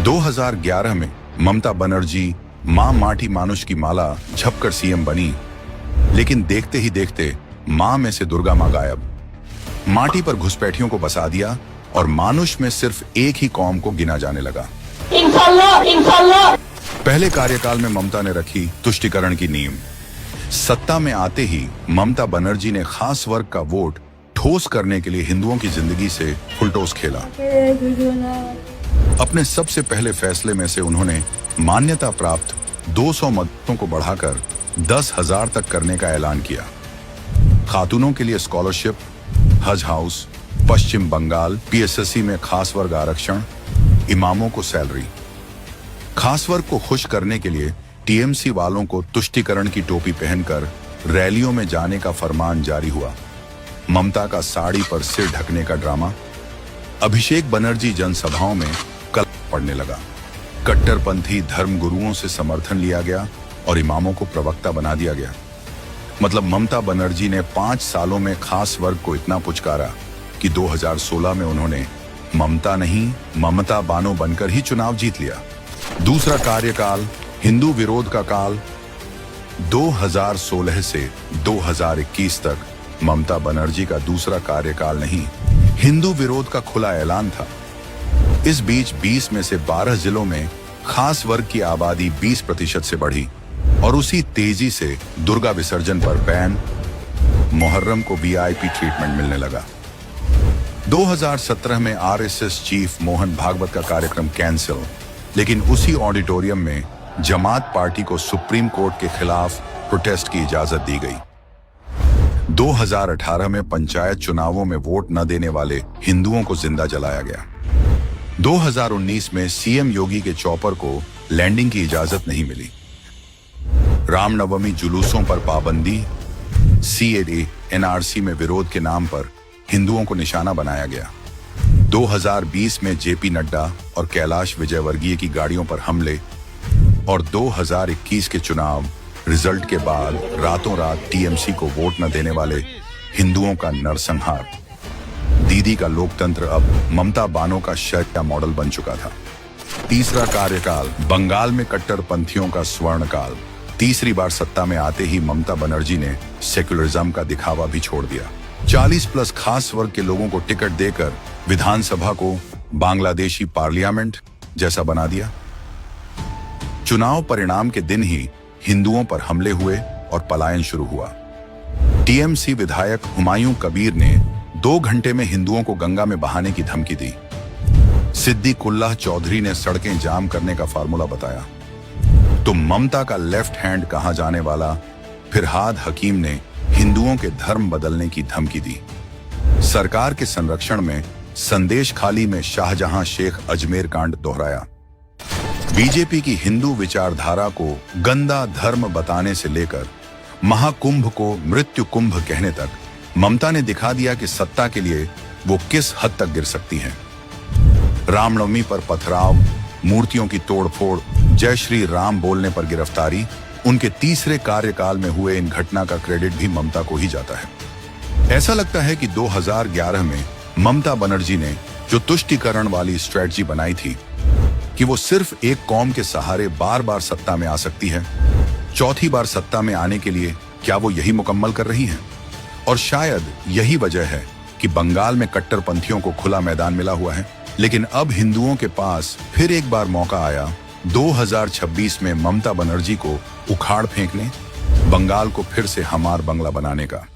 2011 में ममता बनर्जी मां माटी मानुष की माला झपकर सीएम बनी, लेकिन देखते ही देखते मां में से दुर्गा मां गायब। माटी पर घुसपैठियों को बसा दिया और मानुष में सिर्फ एक ही कौम को गिना जाने लगा। इंशाल्लाह। पहले कार्यकाल में ममता ने रखी तुष्टिकरण की नींव। सत्ता में आते ही ममता बनर्जी ने खास वर्ग का वोट ठोस करने के लिए हिंदुओं की जिंदगी से फुलटोस खेला। अपने सबसे पहले फैसले में से उन्होंने मान्यता प्राप्त 200 मतों को बढ़ाकर 10,000 तक करने का ऐलान किया। खातूनों के लिए स्कॉलरशिप, हज हाउस, पश्चिम बंगाल पीएसएससी में खास वर्ग आरक्षण, इमामों को सैलरी। खास वर्ग को खुश करने के लिए टीएमसी वालों को तुष्टिकरण की टोपी पहनकर रैलियों में जाने का फरमान जारी हुआ। ममता का साड़ी पर सिर ढकने का ड्रामा। अभिषेक बनर्जी जनसभाओं में कल पड़ने लगा। कट्टरपंथी धर्म गुरुओं से समर्थन लिया गया और इमामों को प्रवक्ता बना दिया गया। मतलब ममता बनर्जी ने 5 सालों में खास वर्ग को इतना पुचकारा कि 2016 में उन्होंने ममता नहीं ममता बानो बनकर ही चुनाव जीत लिया। दूसरा कार्यकाल हिंदू विरोध का काल। 2016 से 2021 तक ममता बनर्जी का दूसरा कार्यकाल नहीं, हिंदू विरोध का खुला ऐलान था। इस बीच 20 में से 12 जिलों में खास वर्ग की आबादी 20% से बढ़ी और उसी तेजी से दुर्गा विसर्जन पर बैन, मुहर्रम को वीआईपी ट्रीटमेंट मिलने लगा। 2017 में आरएसएस चीफ मोहन भागवत का कार्यक्रम कैंसिल, लेकिन उसी ऑडिटोरियम में जमात पार्टी को सुप्रीम कोर्ट के खिलाफ प्रोटेस्ट की इजाजत दी गई। 2018 में पंचायत चुनावों में वोट न देने वाले हिंदुओं को जिंदा जलाया गया। 2019 में सीएम योगी के चॉपर को लैंडिंग की इजाजत नहीं मिली। रामनवमी जुलूसों पर पाबंदी, सीएए एनआरसी में विरोध के नाम पर हिंदुओं को निशाना बनाया गया। 2020 में जेपी नड्डा और कैलाश विजयवर्गीय की गाड़ियों पर हमले और 2021 के चुनाव रिजल्ट के बाद रातों रात टीएमसी को वोट न देने वाले हिंदुओं का नरसंहार। दीदी का लोकतंत्र अब ममता बानो का शर्या मॉडल बन चुका था। तीसरा कार्यकाल बंगाल में कट्टरपंथियों का स्वर्ण काल। तीसरी बार सत्ता में आते ही ममता बनर्जी ने सेक्युलरिज्म का दिखावा भी छोड़ दिया। 40+ खास वर्ग के लोगों को टिकट देकर विधानसभा को बांग्लादेशी पार्लियामेंट जैसा बना दिया। चुनाव परिणाम के दिन ही हिंदुओं पर हमले हुए और पलायन शुरू हुआ। टीएमसी विधायक हुमायूं कबीर ने 2 घंटे में हिंदुओं को गंगा में बहाने की धमकी दी। सिद्दीकुल्लाह चौधरी ने सड़कें जाम करने का फार्मूला बताया। तो ममता का लेफ्ट हैंड कहा जाने वाला फिरहाद हकीम ने हिंदुओं के धर्म बदलने की धमकी दी। सरकार के संरक्षण में संदेश खाली में शाहजहां शेख अजमेर कांड दोहराया। बीजेपी की हिंदू विचारधारा को गंदा धर्म बताने से लेकर महाकुंभ को मृत्यु कुंभ कहने तक ममता ने दिखा दिया कि सत्ता के लिए वो किस हद तक गिर सकती हैं। रामनवमी पर पथराव, मूर्तियों की तोड़फोड़, जय श्री राम बोलने पर गिरफ्तारी, उनके तीसरे कार्यकाल में हुए इन घटना का क्रेडिट भी ममता को ही जाता है। ऐसा लगता है कि 2011 में ममता बनर्जी ने जो तुष्टिकरण वाली स्ट्रेटजी बनाई थी कि वो सिर्फ एक कौम के सहारे बार बार सत्ता में आ सकती है, चौथी बार सत्ता में आने के लिए क्या वो यही मुकम्मल कर रही हैं? और शायद यही वजह है कि बंगाल में कट्टरपंथियों को खुला मैदान मिला हुआ है। लेकिन अब हिंदुओं के पास फिर एक बार मौका आया 2026 में ममता बनर्जी को उखाड़ फेंकने, बंगाल को फिर से हमार बंगला बनाने का।